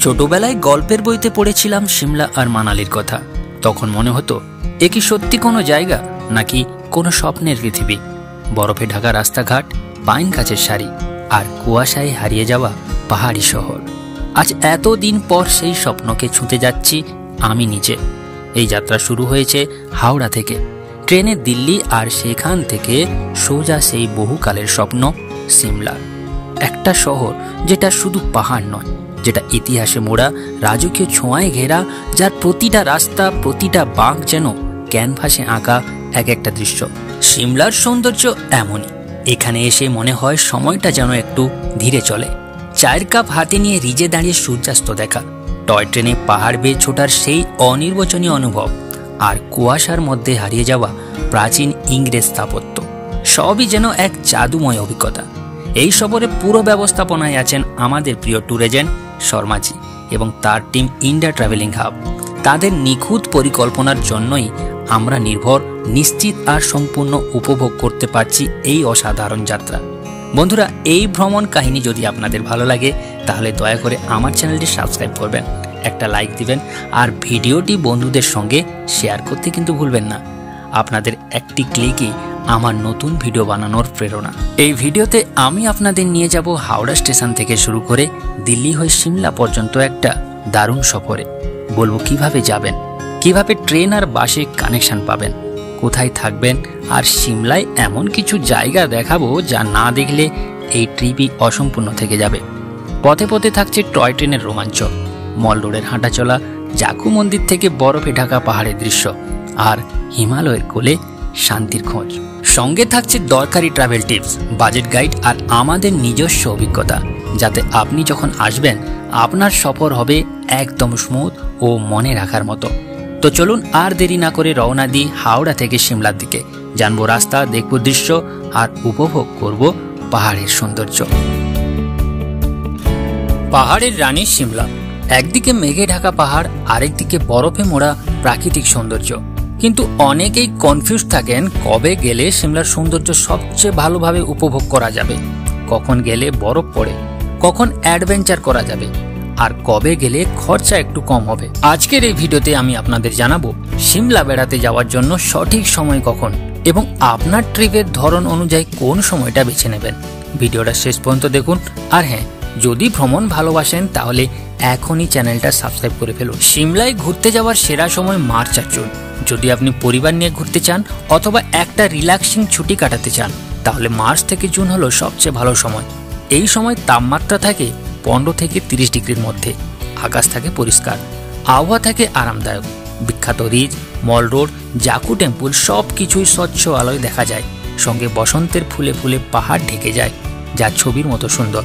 ছোটবেলায় গল্পের বইতে পড়েছিলাম সিমলা আর মানালির কথা। তখন মনে হতো এ কি সত্যি কোনো জায়গা নাকি কোনো স্বপ্নের পৃথিবী। বরফে ঢাকা রাস্তাঘাট, পাইন গাছের সারি আর কুয়াশায় হারিয়ে যাওয়া পাহাড়ি শহর। আজ এতদিন পর সেই স্বপ্নকে ছুঁতে যাচ্ছি আমি নিজে। এই যাত্রা শুরু হয়েছে হাওড়া থেকে, ট্রেনে দিল্লি, আর সেখান থেকে সোজা সেই বহুকালের স্বপ্ন সিমলা। একটা শহর যেটা শুধু পাহাড় নয়, যেটা ইতিহাসে মোড়া, রাজকীয় ছোঁয়ায় ঘেরা, যার প্রতিটা রাস্তা, প্রতিটা বাঁক যেন ক্যানভাসে আঁকা এক একটা দৃশ্য। সিমলার সৌন্দর্য এমনই, এখানে এসে মনে হয় সময়টা যেন একটু ধীরে চলে। চায়ের কাপ হাতে নিয়ে রিজে দাঁড়িয়ে সূর্যাস্ত দেখা, টয় ট্রেনে পাহাড় বেয়ে ছোটার সেই অনির্বচনীয় অনুভব, আর কুয়াশার মধ্যে হারিয়ে যাওয়া প্রাচীন ইংরেজ স্থাপত্য, সবই যেন এক জাদুময় অভিজ্ঞতা। এই সফরে পুরো ব্যবস্থাপনায় আছেন আমাদের প্রিয় ট্যুর এজেন্ট শর্মাজি এবং তার টিম ইন্ডিয়া ট্রাভেলিং হাব। তাদের নিখুঁত পরিকল্পনার জন্যই আমরা নির্ভর, নিশ্চিত আর সম্পূর্ণ উপভোগ করতে পারছি এই অসাধারণ যাত্রা। বন্ধুরা, এই ভ্রমণ কাহিনী যদি আপনাদের ভালো লাগে তাহলে দয়া করে আমার চ্যানেলটি সাবস্ক্রাইব করবেন, একটা লাইক দিবেন, আর ভিডিওটি বন্ধুদের সঙ্গে শেয়ার করতে কিন্তু ভুলবেন না। আপনাদের একটি ক্লিকই আমার নতুন ভিডিও বানানোর প্রেরণা। এই ভিডিওতে আমি আপনাদের নিয়ে যাব হাওড়া স্টেশন থেকে শুরু করে দিল্লি হয়ে সিমলা পর্যন্ত একটা দারুণ সফরে। বলবো কিভাবে যাবেন, কিভাবে ট্রেন আর বাসে কানেকশন পাবেন, কোথায় থাকবেন, আর সিমলায় এমন কিছু জায়গা দেখাবো যা না দেখলে এই ট্রিপই অসম্পূর্ণ থেকে যাবে। পথে পথে থাকছে টয় ট্রেনের রোমাঞ্চ, মল রোডের হাঁটাচলা, জাকু মন্দির থেকে বরফে ঢাকা পাহাড়ের দৃশ্য, আর হিমালয়ের কোলে শান্তির খোঁজ। সঙ্গে থাকছে দরকারি ট্রাভেল টিপস, বাজেট গাইড আর আমাদের নিজস্ব অভিজ্ঞতা, যাতে আপনি যখন আসবেন আপনার সফর হবে একদম স্মুথ ও মনে রাখার মতো। তো চলুন আর দেরি না করে রওনা দিই হাওড়া থেকে সিমলার দিকে। জানবো রাস্তা, দেখবো দৃশ্য, আর উপভোগ করব পাহাড়ের সৌন্দর্য। পাহাড়ের রানী সিমলা, একদিকে মেঘে ঢাকা পাহাড়, আরেকদিকে বরফে মোড়া প্রাকৃতিক সৌন্দর্য। কিন্তু অনেকেই কনফিউজ থাকেন কবে গেলে সিমলার সৌন্দর্য সবচেয়ে ভালোভাবে উপভোগ করা যাবে, কখন গেলে বরফ পড়ে, কখন অ্যাডভেঞ্চার করা যাবে, আর কবে গেলে খরচা একটু কম হবে। আজকের এই ভিডিওতে আমি আপনাদের জানাবো সিমলা বেড়াতে যাওয়ার জন্য সঠিক সময় কখন এবং আপনার ট্রিপের ধরন অনুযায়ী কোন সময়টা বেছে নেবেন। ভিডিওটা শেষ পর্যন্ত দেখুন। আর হ্যাঁ, যদি ভ্রমণ ভালোবাসেন তাহলে এখনই চ্যানেলটা সাবস্ক্রাইব করে ফেলুন। সিমলায় ঘুরতে যাওয়ার সেরা সময় মার্চ আর জুন। যদি আপনি পরিবার নিয়ে ঘুরতে চান অথবা একটা রিল্যাক্সিং ছুটি কাটাতে চান তাহলে মার্চ থেকে জুন হলো সবচেয়ে ভালো সময়। এই সময় তাপমাত্রা থাকে 15 থেকে 30 ডিগ্রির মধ্যে, আকাশ থাকে পরিষ্কার, আবহাওয়া থাকে আরামদায়ক। বিখ্যাত রিজ, মল রোড, জাকু টেম্পল সব কিছুই স্বচ্ছ আলোয় দেখা যায়। সঙ্গে বসন্তের ফুলে ফুলে পাহাড় ঢেকে যায়, যা ছবির মতো সুন্দর।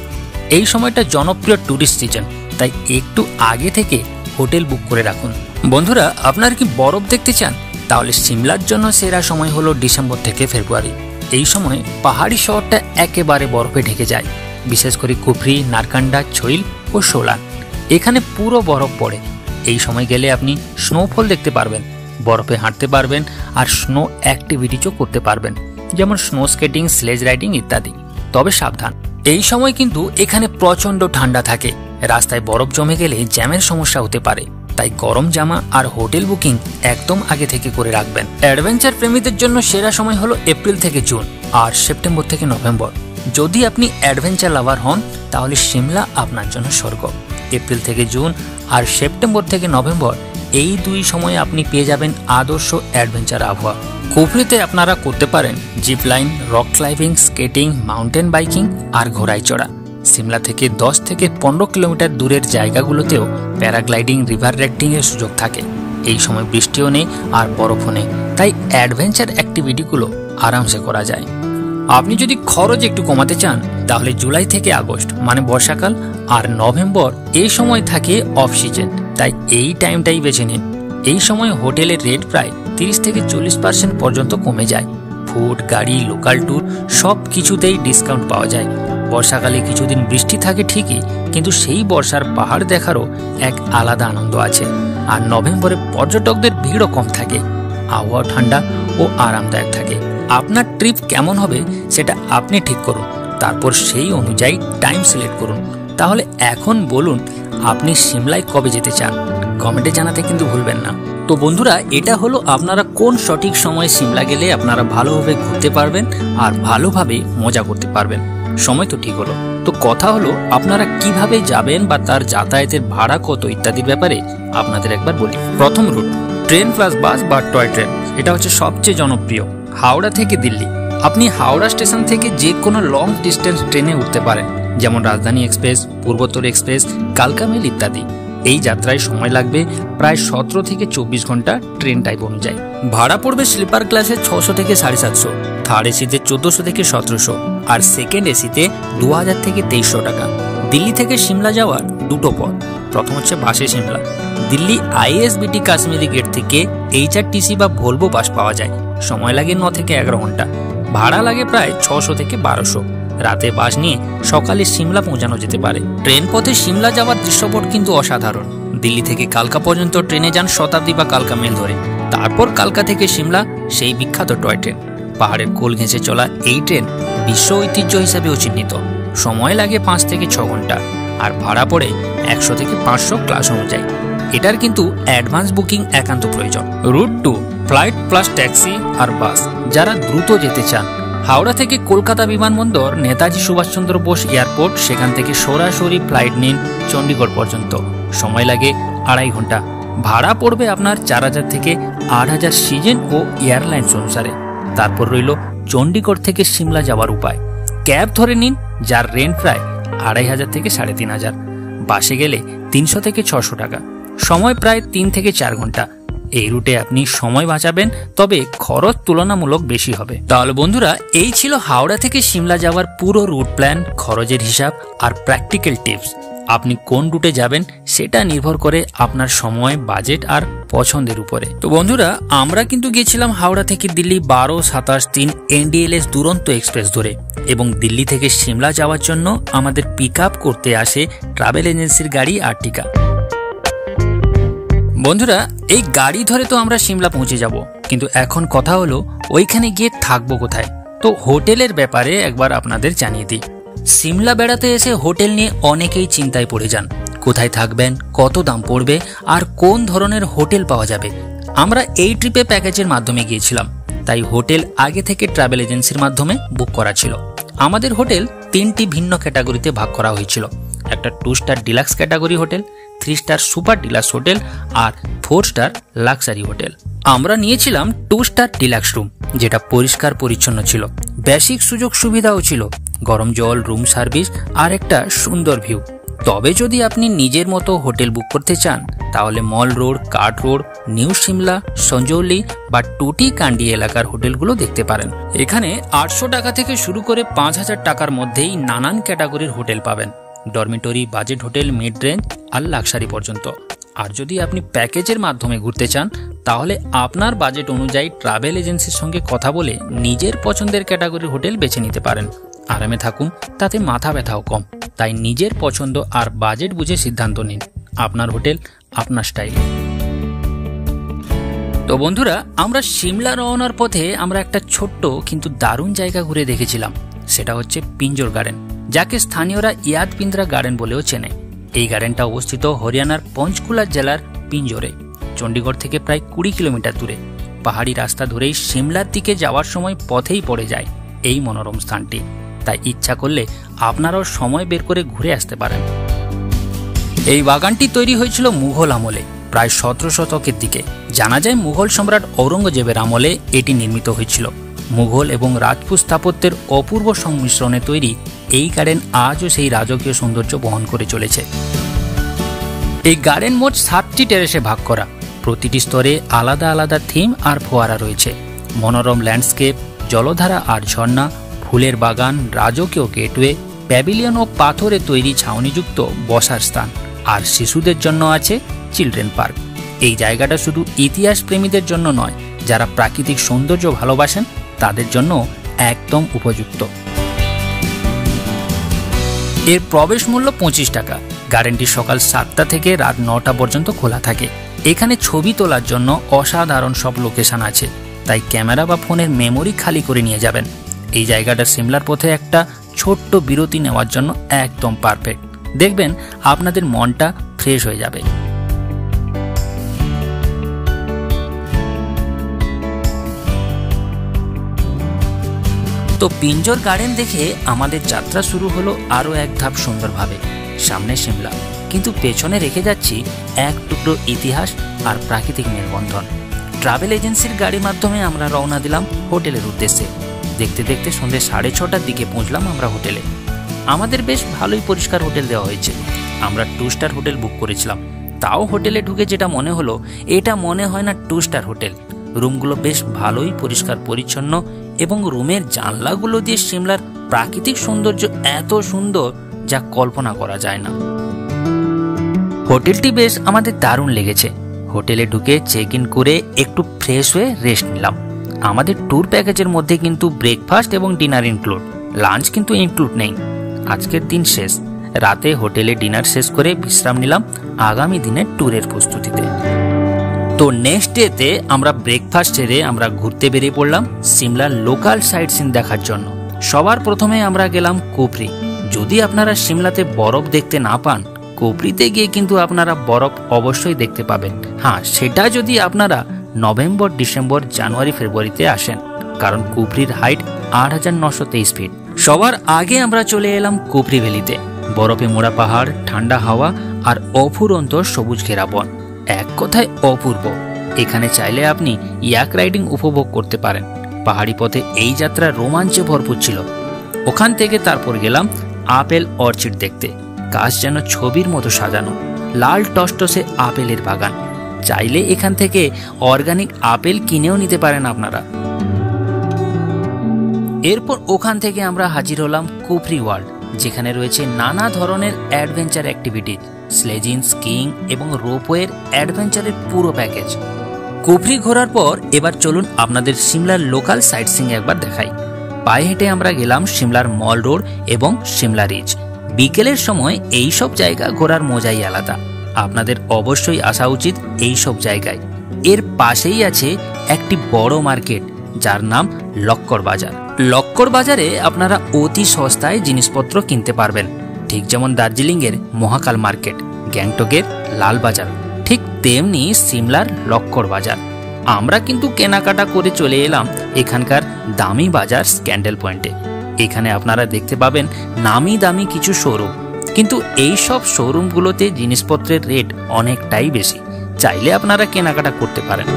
এই সময়টা জনপ্রিয় ট্যুরিস্ট সিজন, তাই একটু আগে থেকে হোটেল বুক করে রাখুন। বন্ধুরা, আপনারা কি বরফ দেখতে চান? তাহলে সিমলার জন্য সেরা সময় হলো ডিসেম্বর থেকে ফেব্রুয়ারি। এই সময় পাহাড়ি শহরটা একেবারে বরফে ঢেকে যায়, বিশেষ করে কুফরি, নারকান্ডা, ছইল ও সোলান। এখানে পুরো বরফ পড়ে। এই সময় গেলে আপনি স্নোফল দেখতে পারবেন, বরফে হাঁটতে পারবেন, আর স্নো অ্যাক্টিভিটিজও করতে পারবেন, যেমন স্নো স্কেটিং, স্লেজ রাইডিং ইত্যাদি। তবে সাবধান, এই সময় কিন্তু এখানে প্রচণ্ড ঠান্ডা থাকে, রাস্তায় বরফ জমে গেলে জ্যামের সমস্যা হতে পারে। তাই গরম জামা আর হোটেল বুকিং একদম আগে থেকে করে রাখবেন। অ্যাডভেঞ্চার প্রেমীদের জন্য সেরা সময় হলো এপ্রিল থেকে জুন আর সেপ্টেম্বর থেকে নভেম্বর। যদি আপনি অ্যাডভেঞ্চার লাভার হন তাহলে সিমলা আপনার জন্য স্বর্গ। এপ্রিল থেকে জুন আর সেপ্টেম্বর থেকে নভেম্বর, এই দুই সময়ে আপনি পেয়ে যাবেন আদর্শ অ্যাডভেঞ্চার আবহাওয়া। কুফরিতে আপনারা করতে পারেন zip line, rock climbing, skating, mountain biking আর ঘোড়ায় চড়া। সিমলা থেকে 10 থেকে 15 কিলোমিটার দূরের জায়গাগুলোতেও প্যারাগ্লাইডিং, রিভার র্যাফটিং এর সুযোগ থাকে। এই সময় বৃষ্টিও নেই আর বরফও নেই, তাই অ্যাডভেঞ্চার অ্যাক্টিভিটিগুলো আরামসে করা যায়। আপনি যদি খরচ একটু কমাতে চান তাহলে জুলাই থেকে আগস্ট মানে বর্ষাকাল আর নভেম্বর এই সময় থাকে অফ সিজন, তাই এই টাইমটাই বেছে নিন। এই সময় হোটেলের রেট প্রায় 30 থেকে 40% পর্যন্ত কমে যায়। ফুড, গাড়ি, লোকাল ট্যুর সব কিছুতেই ডিসকাউন্ট পাওয়া যায়। বর্ষাকালে কিছুদিন বৃষ্টি থাকে ঠিকই, কিন্তু সেই বর্ষার পাহাড় দেখারও এক আলাদা আনন্দ আছে। আর নভেম্বরে পর্যটকদের ভিড়ও কম থাকে, আবহাওয়া ঠান্ডা ও আরামদায়ক থাকে। আপনার ট্রিপ কেমন হবে সেটা আপনি ঠিক করুন, তারপর সেই অনুযায়ী টাইম সিলেক্ট করুন। তাহলে এখন বলুন আপনি সিমলায় কবে যেতে চান কমেন্টে জানাতে কিন্তু ভুলবেন না। তো বন্ধুরা, এটা হলো আপনারা কোন সঠিক সময়ে সিমলা গেলে আপনারা ভালোভাবে ঘুরতে পারবেন আর ভালোভাবে মজা করতে পারবেন। সময় তো ঠিক হলো, তো কথা হলো আপনারা কিভাবে যাবেন বা তার যাতায়াতের ভাড়া কত ইত্যাদির ব্যাপারে আপনাদের একবার বলি। প্রথম রুট ট্রেন প্লাস বাস বা টয় ট্রেন। এটা হচ্ছে সবচেয়ে জনপ্রিয়। হাওড়া থেকে দিল্লি। আপনি হাওড়া স্টেশন থেকে যে কোনো লং ডিস্টেন্স ট্রেনে উঠতে পারেন, যেমন রাজধানী এক্সপ্রেস, পূর্বোত্তর এক্সপ্রেস, কালকা মেল ইত্যাদি। এই যাত্রায় সময় লাগবে প্রায় 17 থেকে 24 ঘন্টা ট্রেন টাইপ অনুযায়ী। ভাড়া পড়বে স্লিপার ক্লাসে 600 থেকে 750, থার্ড এসিতে 1400 থেকে 1700 আর সেকেন্ড এসিতে 2000 থেকে 2300 টাকা। দিল্লি থেকে সিমলা যাওয়ার দুটো পথ। প্রথম হচ্ছে বাসে সিমলা। দিল্লি আইএসবিটি কাশ্মীরি গেট থেকে HRTC বা ভলভো বাস পাওয়া যায়। সময় লাগে 9 থেকে 11 ঘন্টা। ভাড়া লাগে প্রায় 600 থেকে 1200। রাতে বাস নিয়ে সকালে সিমলা পৌঁছানো যেতে পারে। ট্রেন পথে সিমলা যাওয়ার দৃশ্যপট কিন্তু অসাধারণ। দিল্লি থেকে কালকা পর্যন্ত ট্রেনে যান শতাব্দী বা কালকা মেল ধরে। তারপর কালকা থেকে সিমলা সেই বিখ্যাত টয় ট্রেন। পাহাড়ের কোল ঘেঁষে চলা এই ট্রেন বিশ্ব ঐতিহ্য হিসেবেও চিহ্নিত। সময় লাগে 5 থেকে 6 ঘন্টা আর ভাড়া পড়ে 100 থেকে 500 ক্লাস অনুযায়ী। এটার কিন্তু অ্যাডভান্স বুকিং একান্ত প্রয়োজন। রুট 2 ফ্লাইট প্লাস ট্যাক্সি আর বাস। যারা দ্রুত যেতে চান, হাওড়া থেকে কলকাতা বিমানবন্দর, নেতাজি সুভাষচন্দ্র বোস এয়ারপোর্ট, সেখান থেকে সরাসরি ফ্লাইট নিন চণ্ডীগড় পর্যন্ত। সময় লাগে 2.5 ঘন্টা। ভাড়া পড়বে আপনার 4000 থেকে 8000 সিজন ও এয়ারলাইন্স অনুসারে। তারপর রইল চণ্ডীগড় থেকে সিমলা যাওয়ার উপায়। ক্যাব ধরে নিন, যার রেন্ট প্রায় 2500 থেকে 3500। বাসে গেলে 300 থেকে 600 টাকা। সময় প্রায় 3 থেকে 4 ঘন্টা। এই রুটে আপনি সময় বাঁচাবেন, তবে খরচ তুলনামূলক বেশি হবে। তাহলে বন্ধুরা, এই ছিল হাওড়া থেকে সিমলা যাওয়ার পুরো রুট প্ল্যান, খরচের হিসাব আর প্র্যাকটিক্যাল টিপস। আপনি কোন রুটে যাবেন সেটা নির্ভর করে আপনার সময়, বাজেট আর পছন্দের উপরে। তো বন্ধুরা, আমরা কিন্তু গিয়েছিলাম হাওড়া থেকে দিল্লি 12-27-3 NDLS দুরন্ত এক্সপ্রেস ধরে, এবং দিল্লি থেকে সিমলা যাওয়ার জন্য আমাদের পিক আপ করতে আসে ট্রাভেল এজেন্সির গাড়ি আর্টিকা। বন্ধুরা, এই গাড়ি ধরে তো আমরা সিমলা পৌঁছে যাব, কিন্তু এখন কথা হলো ওইখানে গিয়ে থাকবো কোথায়। তো হোটেলের ব্যাপারে একবার আপনাদের জানিয়ে দিই। সিমলা বেড়াতে এসে হোটেল নিয়ে অনেকেই চিন্তায় পড়ে যান। কোথায় থাকবেন, কত দাম পড়বে আর কোন ধরনের হোটেল পাওয়া যাবে। আমরা এই ট্রিপে প্যাকেজের মাধ্যমে গিয়েছিলাম, তাই হোটেল আগে থেকে ট্রাভেল এজেন্সির মাধ্যমে বুক করা ছিল। আমাদের হোটেল 3টি ভিন্ন ক্যাটাগরিতে ভাগ করা হয়েছিল। একটা 2 star deluxe category hotel, 3 star super deluxe hotel আর 4 স্টার লাক্সারি হোটেল। আমরা নিয়েছিলাম 2 স্টার ডিলাক্স রুম, যেটা পরিষ্কার পরিচ্ছন্ন ছিল, বেসিক সুযোগ সুবিধাও ছিল, গরম জল, রুম সার্ভিস আর একটা সুন্দর ভিউ। তবে যদি আপনি নিজের মতো হোটেল বুক করতে চান, তাহলে মল রোড, কাট রোড, নিউ সিমলা, সঞ্জৌলি বা টুটি কান্ডি এলাকার হোটেলগুলো দেখতে পারেন। এখানে 800 টাকা থেকে শুরু করে 5000 টাকার মধ্যেই নানান ক্যাটাগরির হোটেল পাবেন, dormitory, budget hotel, mid range আর লাক্সারি পর্যন্ত। আর যদি আপনি প্যাকেজের মাধ্যমে ঘুরতে চান, তাহলে আপনার বাজেট অনুযায়ী ট্রাভেল এজেন্সির সঙ্গে কথা বলে নিজের পছন্দের ক্যাটাগরির হোটেল বেছে নিতে পারেন। আরামে থাকুন, তাতে মাথা ব্যথাও কম। তাই নিজের পছন্দ আর বাজেট বুঝে সিদ্ধান্ত নিন। আপনার হোটেল, আপনার স্টাইল। তো বন্ধুরা, আমরা সিমলা রওনার পথে আমরা একটা ছোট্ট কিন্তু দারুণ জায়গা ঘুরে দেখেছিলাম। সেটা হচ্ছে পিঞ্জর গার্ডেন, যাকে স্থানীয়রা ইয়াদ পিন্দ্রা গার্ডেন বলেও চেনে। এই গার্ডেনটা অবস্থিত হরিয়ানার পঞ্চকুলা জেলার পিঞ্জরে, চণ্ডীগড় থেকে প্রায় 20 কিলোমিটার দূরে। পাহাড়ি রাস্তা ধরেই সিমলার দিকে যাওয়ার সময় পথেই পড়ে যায় এই মনোরম স্থানটি। তাই ইচ্ছা করলে আপনারাও সময় বের করে ঘুরে আসতে পারেন। এই বাগানটি তৈরি হয়েছিল মুঘল আমলে, প্রায় 17 শতকের দিকে। জানা যায় মুঘল সম্রাট ঔরঙ্গজেবের আমলে এটি নির্মিত হয়েছিল। মুঘল এবং রাজপুত স্থাপত্যের অপূর্ব সংমিশ্রণে তৈরি এই গার্ডেন আজও সেই রাজকীয় সৌন্দর্য বহন করে চলেছে। এই গার্ডেন মোট 7টি টেরেসে ভাগ করা। প্রতিটি স্তরে আলাদা আলাদা থিম আর ফোয়ারা রয়েছে। মনোরম ল্যান্ডস্কেপ, জলধারা আর ঝর্ণা, ফুলের বাগান, রাজকীয় গেটওয়ে, প্যাভিলিয়ন ও পাথরে তৈরি ছাউনিযুক্ত বসার স্থান, আর শিশুদের জন্য আছে চিলড্রেন পার্ক। এই জায়গাটা শুধু ইতিহাস প্রেমীদের জন্য নয়, যারা প্রাকৃতিক সৌন্দর্য ভালোবাসেন তাদের জন্য একদম উপযুক্ত। এর প্রবেশ মূল্য 25 টাকা। গার্ডেনটি সকাল 7টা থেকে রাত 9টা পর্যন্ত খোলা থাকে। এখানে ছবি তোলার জন্য অসাধারণ সব লোকেশন আছে, তাই ক্যামেরা বা ফোনের মেমোরি খালি করে নিয়ে যাবেন। এই জায়গাটা সিমলার পথে একটা ছোট্ট বিরতি নেওয়ার জন্য একদম পারফেক্ট। দেখবেন আপনাদের মনটা ফ্রেশ হয়ে যাবে। তো পিঞ্জর গার্ডেন দেখে আমাদের যাত্রা শুরু হলো আরও এক ধাপ সুন্দরভাবে। সামনে সিমলা, কিন্তু পেছনে রেখে যাচ্ছি এক টুকরো ইতিহাস আর প্রাকৃতিক মেলবন্ধন। ট্রাভেল এজেন্সির গাড়ির মাধ্যমে আমরা রওনা দিলাম হোটেলের উদ্দেশ্যে। দেখতে দেখতে সন্ধ্যে 6:30টার দিকে পৌঁছলাম আমরা হোটেলে। আমাদের বেশ ভালোই পরিষ্কার হোটেল দেওয়া হয়েছে। আমরা 2 স্টার হোটেল বুক করেছিলাম। তাও হোটেলে ঢুকে যেটা মনে হলো, এটা মনে হয় না 2 স্টার হোটেল। রুমগুলো বেশ ভালোই পরিষ্কার পরিচ্ছন্ন এবং রুমের জানলাগুলো দিয়ে সিমলার প্রাকৃতিক সৌন্দর্য এত সুন্দর যা কল্পনা করা যায় না। হোটেলটি বেশ আমাদের দারুণ লেগেছে। হোটেলে ঢুকে চেক ইন করে একটু ফ্রেশ হয়ে রেস্ট নিলাম। আমাদের ট্যুর প্যাকেজের মধ্যে কিন্তু ব্রেকফাস্ট এবং ডিনার ইনক্লুড, লাঞ্চ কিন্তু ইনক্লুড নেই। আজকের দিন শেষ, রাতে হোটেলে ডিনার শেষ করে বিশ্রাম নিলাম আগামী দিনের ট্যুরের প্রস্তুতিতে। তো নেক্সট ডেতে আমরা ব্রেকফাস্ট সেরে আমরা ঘুরতে বেরিয়ে পড়লাম সিমলার লোকাল সাইট সিন দেখার জন্য। সবার প্রথমে আমরা গেলাম কুফরি। যদি আপনারা সিমলাতে বরফ দেখতে না পান, কুফরিতে গিয়ে কিন্তু আপনারা বরফ অবশ্যই দেখতে পাবেন। হ্যাঁ, সেটা যদি আপনারা নভেম্বর, ডিসেম্বর, জানুয়ারি, ফেব্রুয়ারিতে আসেন, কারণ কুফরির হাইট 8,923 ফিট। সবার আগে আমরা চলে এলাম কুফরি ভ্যালিতে। বরফে মোড়া পাহাড়, ঠান্ডা হাওয়া আর অফুরন্ত সবুজ ঘেরা বন, এক কথায় অপূর্ব। এখানে চাইলে আপনি ইয়াক রাইডিং উপভোগ করতে পারেন। পাহাড়ি পথে এই যাত্রা রোমাঞ্চে ভরপুর ছিল। ওখান থেকে তারপর গেলাম আপেল অর্চিড দেখতে। গাছ যেন ছবির মতো সাজানো, লাল টসটসে আপেলের বাগান। চাইলে এখান থেকে অর্গানিক আপেল কিনেও নিতে পারেন আপনারা। এরপর ওখান থেকে আমরা হাজির হলাম কুফরি ওয়ার্ল্ড, যেখানে রয়েছে নানা ধরনের অ্যাডভেঞ্চার অ্যাক্টিভিটিজ, স্লেজিং, স্কিইং এবং রোপওয়ের অ্যাডভেঞ্চারের পুরো প্যাকেজ। কুফরি ঘোরার পর এবার চলুন আপনাদের সিমলার লোকাল সাইট সিং একবার দেখাই। পায়ে হেঁটে আমরা গেলাম সিমলার মল রোড এবং সিমলা রিচ। বিকেলের সময় এই সব জায়গা ঘোরার মজাই আলাদা। আপনাদের অবশ্যই আসা উচিত এই সব জায়গায়। এর পাশেই আছে একটি বড় মার্কেট, যার নাম লক্কর বাজার। লক্কর বাজারে আপনারা অতি সস্তায় জিনিসপত্র কিনতে পারবেন, ঠিক যেমন দার্জিলিংয়ের মহাকাল মার্কেট, গ্যাংটকের লাল বাজার, ঠিক তেমনি সিমলার লক্কর বাজার। আমরা কিন্তু কেনাকাটা করে চলে এলাম এখানকার দামি বাজার স্ক্যান্ডেল পয়েন্টে। এখানে আপনারা দেখতে পাবেন নামি দামি কিছু শোরুম, কিন্তু এই সব শোরুমগুলোতে জিনিসপত্রের রেট অনেকটাই বেশি। চাইলে আপনারা কেনাকাটা করতে পারেন।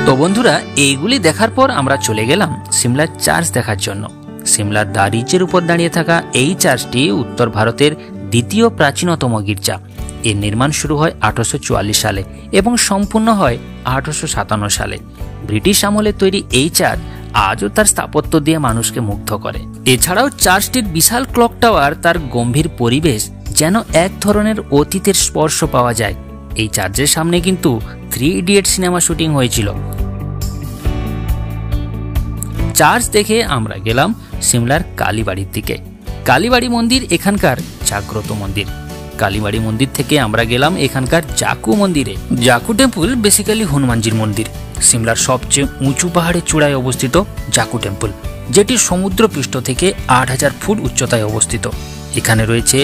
তো বন্ধুরা, এইগুলি দেখার পর আমরা চলে গেলাম সিমলার চার্চ দেখার জন্য। সিমলার দা রিচের উপর দাঁড়িয়ে থাকা এই চার্চটি উত্তর ভারতের দ্বিতীয় প্রাচীনতম গির্জা। এর নির্মাণ শুরু হয় 1844 সালে এবং সম্পূর্ণ হয় 1857 সালে। ব্রিটিশ আমলে তৈরি এই চার্চ আজও তার স্থাপত্য দিয়ে মানুষকে মুগ্ধ করে। এছাড়াও চার্চটির বিশাল ক্লক টাওয়ার, তার গম্ভীর পরিবেশ যেন এক ধরনের অতীতের স্পর্শ পাওয়া যায়। এই চার্চের সামনে কিন্তু 3 ইডিয়ট সিনেমা শুটিং হয়েছিল। চার্চ দেখে আমরা গেলাম সিমলার কালীবাড়ির দিকে। কালীবাড়ি মন্দির এখানকার জাগ্রত মন্দির। কালীবাড়ি মন্দির থেকে আমরা গেলাম এখানকার জাকু মন্দিরে। জাকু টেম্পল বেসিক্যালি হনুমানজির মন্দির। সিমলার সবচেয়ে উঁচু পাহাড়ের চূড়ায় অবস্থিত জাকু টেম্পল, যেটি সমুদ্রপৃষ্ঠ থেকে 8,000 ফুট উচ্চতায় অবস্থিত। এখানে রয়েছে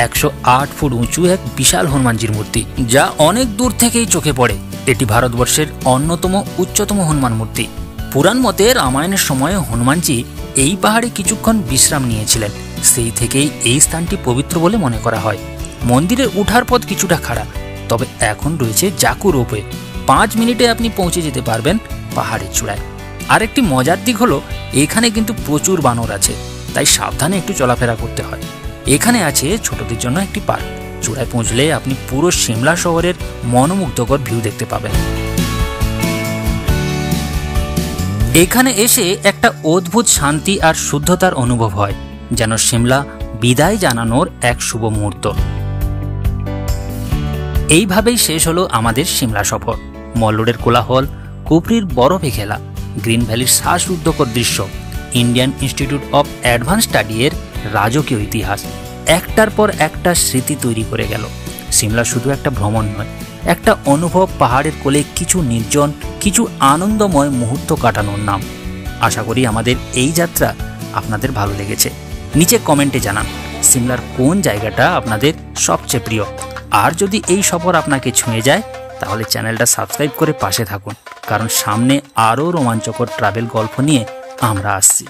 108 ফুট উঁচু এক বিশাল হনুমানজির মূর্তি, যা অনেক দূর থেকেই চোখে পড়ে। এটি ভারতবর্ষের অন্যতম উচ্চতম হনুমান মূর্তি। পুরাণ মতে রামায়ণের সময় হনুমানজি এই পাহাড়ে কিছুক্ষণ বিশ্রাম নিয়েছিলেন। সেই থেকেই এই স্থানটি পবিত্র বলে মনে করা হয়। মন্দিরের উঠার পথ কিছুটা খাড়া, তবে এখন রয়েছে জাকু রোপওয়ে। 5 মিনিটে আপনি পৌঁছে যেতে পারবেন পাহাড়ের চূড়ায়। আরেকটি মজার দিক হলো এখানে কিন্তু প্রচুর বানর আছে, তাই সাবধানে একটু চলাফেরা করতে হয়। এখানে আছে ছোটদের জন্য একটি পার্ক। চূড়ায় পৌঁছলে আপনি পুরো সিমলা শহরের মনোমুগ্ধকর ভিউ দেখতে পাবেন। এখানে এসে একটা অদ্ভুত শান্তি আর শুদ্ধতার অনুভব হয়, যেন সিমলা বিদায় জানানোর এক শুভ মুহূর্ত। এইভাবেই শেষ হলো আমাদের সিমলা সফর। মল রোডের কোলাহল, কুফরির বরফে খেলা, গ্রিন ভ্যালির শ্বাসরুদ্ধকর দৃশ্য, Indian institute of advance study এর রাজকীয় ইতিহাস, একটার পর একটা স্মৃতি তৈরি করে গেল। সিমলা শুধু একটা ভ্রমণ নয়, একটা অনুভব, পাহাড়ের কোলে কিছু নির্জন, কিছু আনন্দময় মুহূর্ত কাটানোর নাম। আশা করি আমাদের এই যাত্রা আপনাদের ভালো লেগেছে। নিচে কমেন্টে জানান সিমলার কোন জায়গাটা আপনাদের সবচেয়ে প্রিয়। আর যদি এই সফর আপনাকে ছুঁয়ে যায় তাহলে চ্যানেলটা সাবস্ক্রাইব করে পাশে থাকুন, কারণ সামনে আরও রোমাঞ্চকর ট্রাভেল গল্প নিয়ে আমরা আসছি।